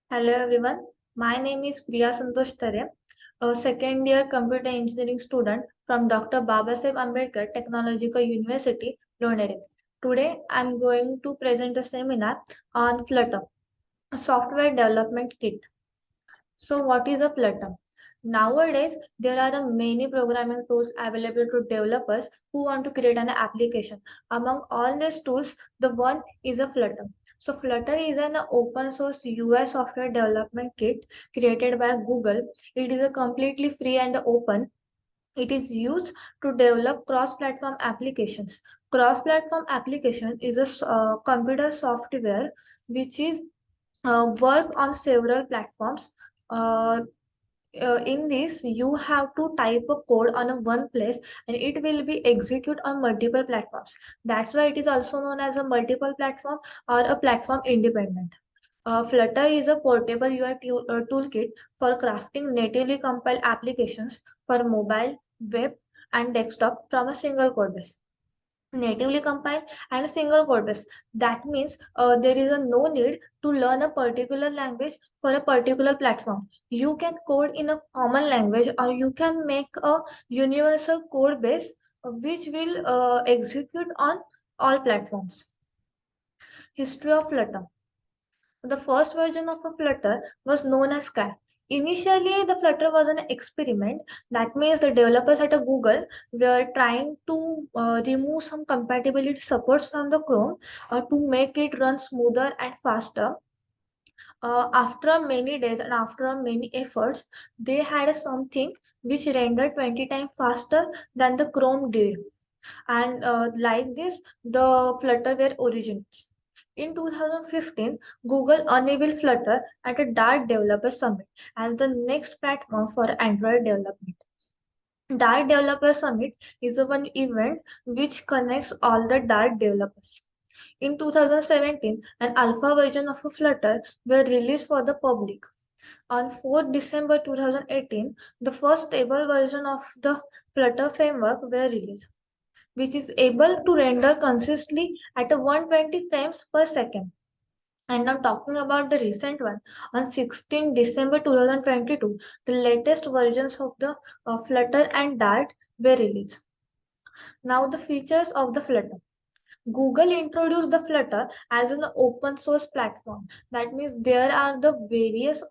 Hello everyone, my name is Priya Santosh Tare, a second year computer engineering student from Dr. Babasaheb Ambedkar Technological University, Lone. Today I am going to present a seminar on Flutter, a software development kit. So what is a Flutter? Nowadays, there are many programming tools available to developers who want to create an application. Among all these tools, the one is a Flutter. So Flutter is an open source UI software development kit created by Google. It is a completely free and open. It is used to develop cross-platform applications. Cross-platform application is a computer software which is work on several platforms. Uh, in this you have to type a code on a one place and it will be execute on multiple platforms. That's why it is also known as a multiple platform or a platform independent. Flutter is a portable toolkit for crafting natively compiled applications for mobile, web, and desktop from a single code base. Natively compiled and a single code base. That means there is no need to learn a particular language for a particular platform. You can code in a common language or you can make a universal code base which will execute on all platforms. History of Flutter. The first version of a Flutter was known as Sky. Initially, the Flutter was an experiment. That means the developers at a Google were trying to remove some compatibility supports from the Chrome to make it run smoother and faster. After many days and after many efforts, they had something which rendered 20 times faster than the Chrome did. And like this, the Flutter were origins. In 2015, Google enabled Flutter at a Dart Developer Summit as the next platform for Android development. Dart Developer Summit is a one event which connects all the Dart developers. In 2017, an alpha version of a Flutter were released for the public. On 4th December 2018, the first stable version of the Flutter framework were released, which is able to render consistently at a 120 frames per second. And now talking about the recent one, on 16 December 2022, the latest versions of the Flutter and Dart were released. Now the features of the Flutter. Google introduced the Flutter as an open source platform. That means there are the various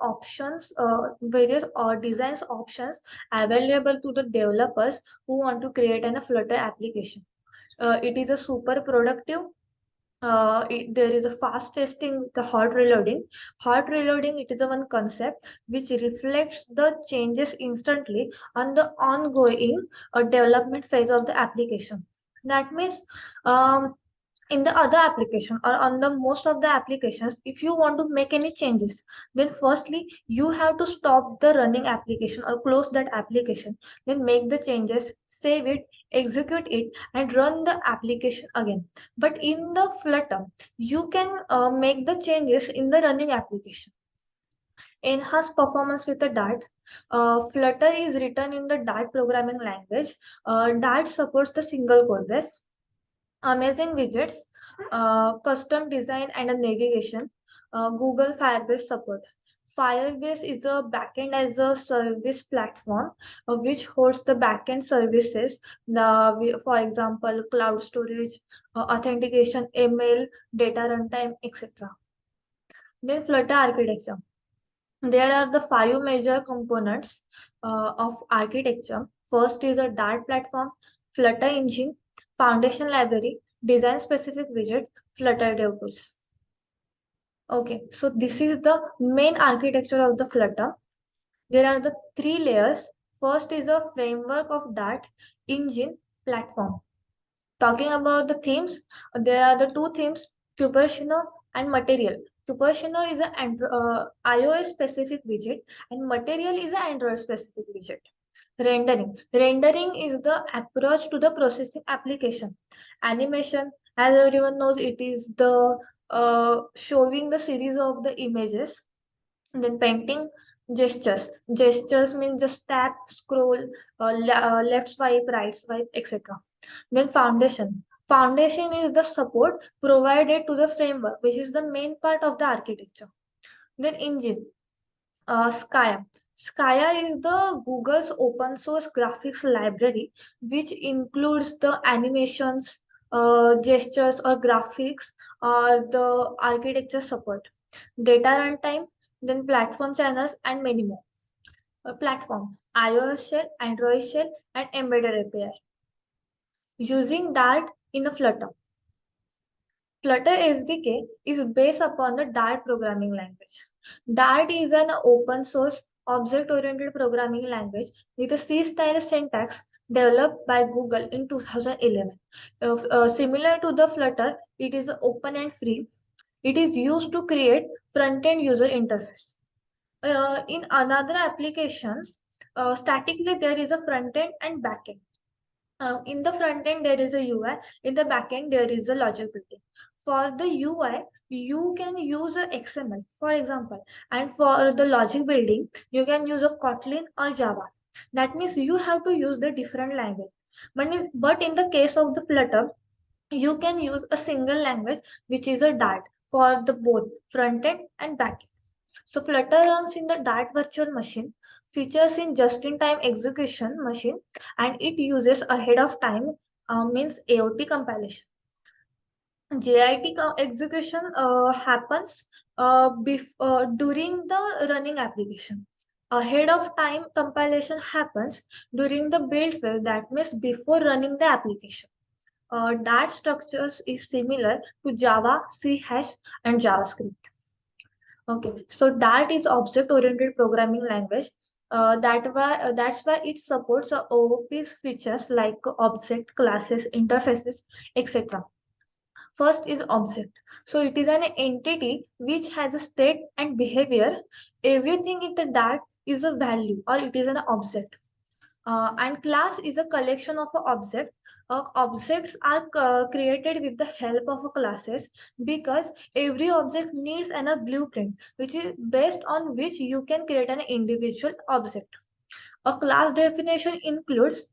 designs options available to the developers who want to create a Flutter application. It is a super productive. There is a fast testing, the hot reloading. Hot reloading, it is a one concept which reflects the changes instantly on the ongoing development phase of the application. That means um, in the other application or on the most of the applications, if you want to make any changes, then firstly you have to stop the running application or close that application, then make the changes, save it, execute it, and run the application again. But in the Flutter, you can make the changes in the running application. Enhance performance with the Dart. Flutter is written in the Dart programming language. Dart supports the single code base, amazing widgets, custom design and a navigation. Google Firebase support. Firebase is a backend as a service platform which hosts the backend services, for example, cloud storage, authentication, email, data runtime, etc. Then Flutter architecture. There are the five major components of architecture. First is a Dart platform, Flutter engine, foundation library, design specific widget, Flutter dev tools. Okay, so this is the main architecture of the Flutter. There are the three layers. First is a framework of Dart, engine, platform. Talking about the themes, there are the two themes, Cupertino and Material. Cupertino is an iOS specific widget and Material is an Android specific widget. Rendering. Rendering is the approach to the processing application. Animation, as everyone knows, it is the showing the series of the images. And then painting, gestures. Gestures means just tap, scroll, left swipe, right swipe, etc. Then foundation. Foundation is the support provided to the framework, which is the main part of the architecture. Then engine, Skya. Skya is the Google's open source graphics library, which includes the animations, gestures or graphics, or the architecture support, data runtime, then platform channels, and many more. Platform, iOS shell, Android shell, and embedded API. Using Dart in a Flutter. Flutter SDK is based upon the Dart programming language. Dart is an open source object-oriented programming language with a C-style syntax developed by Google in 2011. Similar to the Flutter, it is open and free. It is used to create front-end user interface. In another applications, statically there is a front-end and back-end. In the front end, there is a UI. In the back end, there is a logic building. For the UI, you can use a XML, for example, and for the logic building, you can use a Kotlin or Java. That means you have to use the different language. But in the case of the Flutter, you can use a single language, which is a Dart, for the both front end and back end. So Flutter runs in the Dart virtual machine, features in just-in-time execution machine, and it uses ahead of time, means AOT compilation. JIT execution happens during the running application. Ahead of time compilation happens during the build phase, that means before running the application. Dart structures is similar to Java, C hash, and JavaScript. Okay, so Dart is object-oriented programming language. That's why it supports OOP's features like object, classes, interfaces, etc. First is object. So it is an entity which has a state and behavior. Everything in the Dart is a value or it is an object. And class is a collection of a object. Objects are created with the help of a classes because every object needs a blueprint, which is based on which you can create an individual object. A class definition includes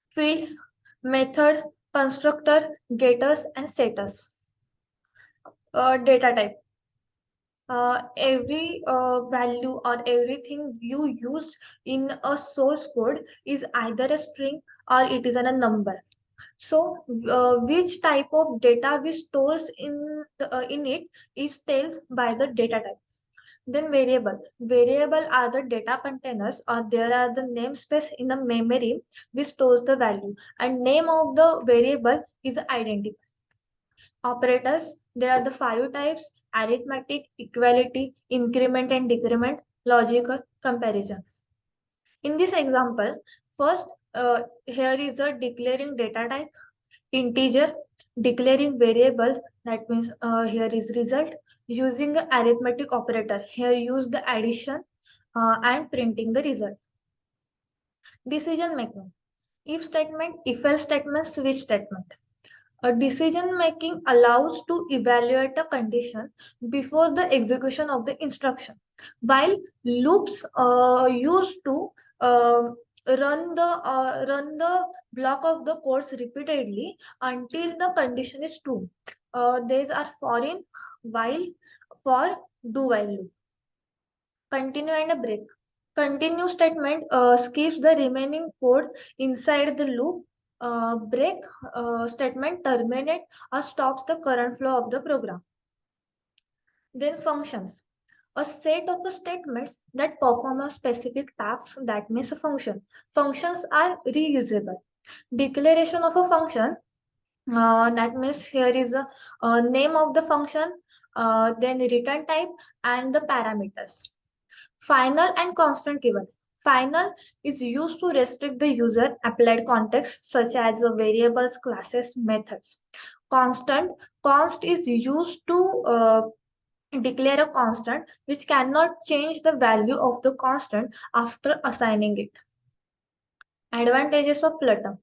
fields, methods, constructor, getters, and setters. Data type. Every value or everything you use in a source code is either a string or it is a number. So which type of data we stores in it is tells by the data type. Then variable are the data containers or there are the namespace in the memory which stores the value, and name of the variable is identity. Operators, there are the five types: arithmetic, equality, increment and decrement, logical, comparison. In this example, first, here is a declaring data type, integer, declaring variable, that means here is result, using the arithmetic operator, here use the addition, and printing the result. Decision making, if statement, if else statement, switch statement. A decision making allows to evaluate a condition before the execution of the instruction, while loops used to run the block of the course repeatedly until the condition is true. These are for in, while, for, do while loop. Continue and a break. Continue statement skips the remaining code inside the loop. Break statement terminate or stops the current flow of the program. Then functions. A set of statements that perform a specific task, that means a function. Functions are reusable. Declaration of a function, that means here is a name of the function, then return type and the parameters. Final and constant keyword. Final is used to restrict the user applied context such as variables, classes, methods. Constant, const is used to declare a constant which cannot change the value of the constant after assigning it. Advantages of Flutter.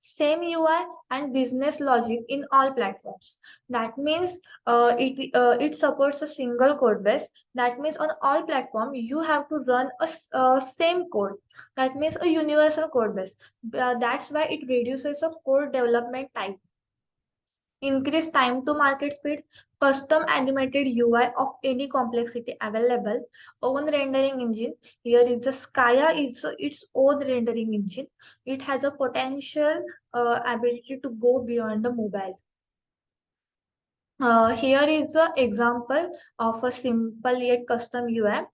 Same UI and business logic in all platforms. That means it supports a single code base. That means on all platforms you have to run a same code. That means a universal code base. That's why it reduces the code development time. increase time to market speed, custom animated UI of any complexity available, own rendering engine. Here is the Skya is its own rendering engine. It has a potential ability to go beyond the mobile. Here is an example of a simple yet custom UI.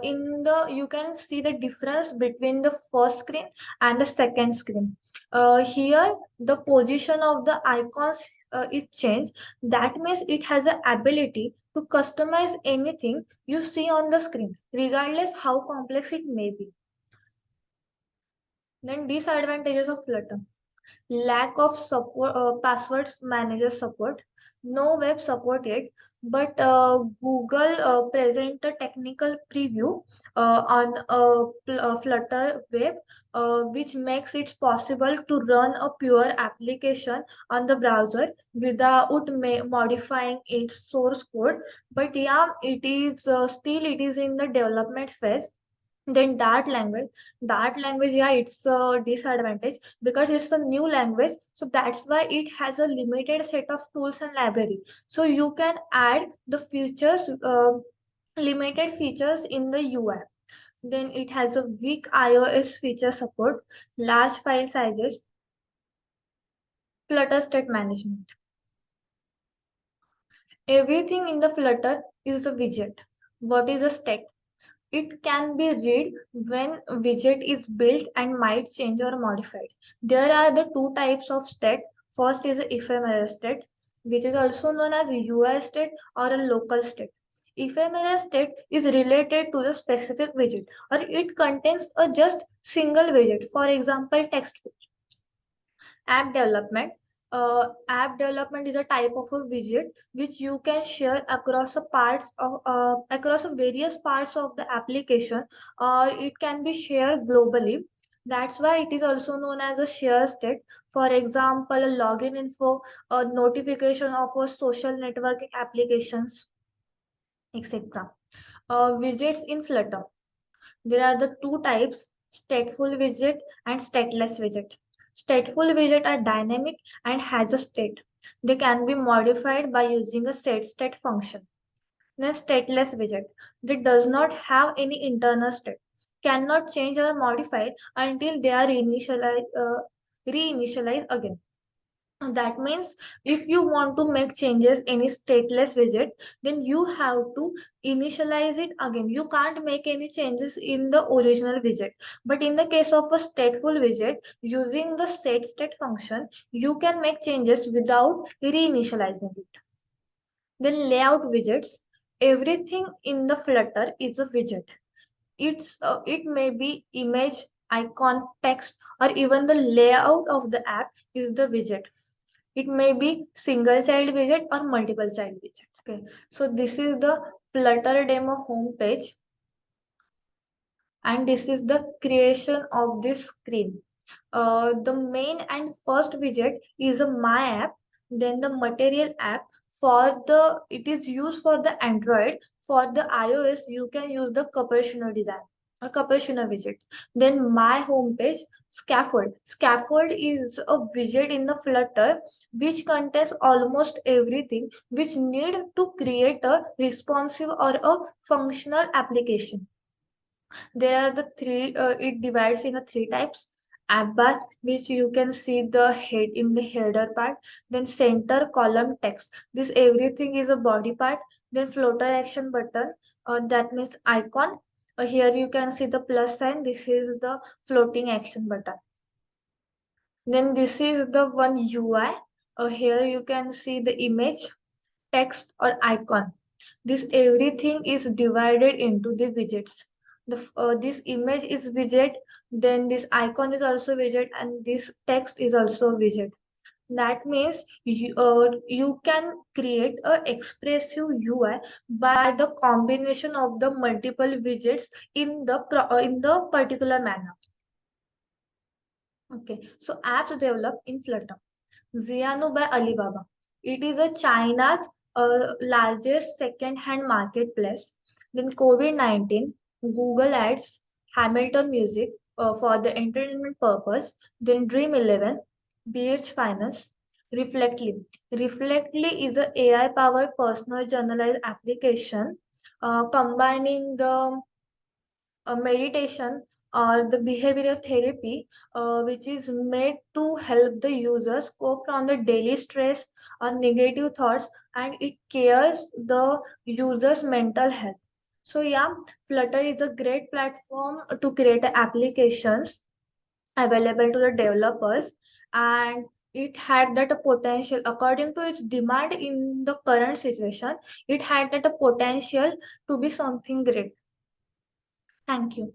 In the you can see the difference between the first screen and the second screen. Here the position of the icons is changed. That means it has the ability to customize anything you see on the screen, regardless how complex it may be. Then disadvantages of Flutter: lack of support, passwords manager support, no web support yet, but Google present a technical preview on Flutter web, which makes it possible to run a pure application on the browser without modifying its source code. But yeah, it is still it is in the development phase. Then that language, yeah, it's a disadvantage because it's a new language, so that's why it has a limited set of tools and library, so you can add the features, limited features in the UI. Then it has a weak iOS feature support, large file sizes, Flutter state management. Everything in the Flutter is a widget. What is a state? It can be read when widget is built and might change or modified. There are the two types of state. First is a ephemeral state, which is also known as UI state or a local state. Ephemeral state is related to the specific widget, or it contains a just single widget. For example, text. App development. App development is a type of a widget which you can share across a parts of across a various parts of the application, or it can be shared globally. That's why it is also known as a share state. For example, a login info, a notification of a social networking applications, etc. Widgets in Flutter. There are the two types, stateful widget and stateless widget. Stateful widget are dynamic and has a state. They can be modified by using a setState function. Then stateless widget that does not have any internal state, cannot change or modify until they are reinitialized again. That means if you want to make changes any stateless widget, then you have to initialize it again. You can't make any changes in the original widget. But in the case of a stateful widget, using the setState function, you can make changes without reinitializing it. Then layout widgets. Everything in the Flutter is a widget. It may be image, icon, text, or even the layout of the app is the widget. It may be single child widget or multiple child widget. Okay, so this is the Flutter demo homepage, and this is the creation of this screen. The main and first widget is a My App, then the Material app. For the it is used for the Android. For the iOS, you can use the Capuchino design, a Capuchino widget. Then My Homepage, Scaffold. Scaffold is a widget in the Flutter which contains almost everything which need to create a responsive or a functional application. There are the three, it divides in a three types. App bar, which you can see the head in the header part, then center column text. This everything is a body part. Then floater action button, that means icon. Here you can see the plus sign. This is the floating action button. Then this is the one UI. Here you can see the image, text or icon. This everything is divided into the widgets. This image is widget, then this icon is also widget, and this text is also widget. That means you can create a expressive UI by the combination of the multiple widgets in the particular manner. Okay, so apps developed in Flutter. Xianu by Alibaba. It is a China's largest second-hand marketplace. Then COVID-19, Google Ads, Hamilton Music for the entertainment purpose. Then Dream 11, BH Finance. Reflectly. Reflectly is a AI-powered personal journalized application combining the meditation or the behavioral therapy, which is made to help the users cope from the daily stress or negative thoughts, and it cares the user's mental health. So yeah, Flutter is a great platform to create applications available to the developers, and it had that a potential according to its demand in the current situation. It had that a potential to be something great. Thank you.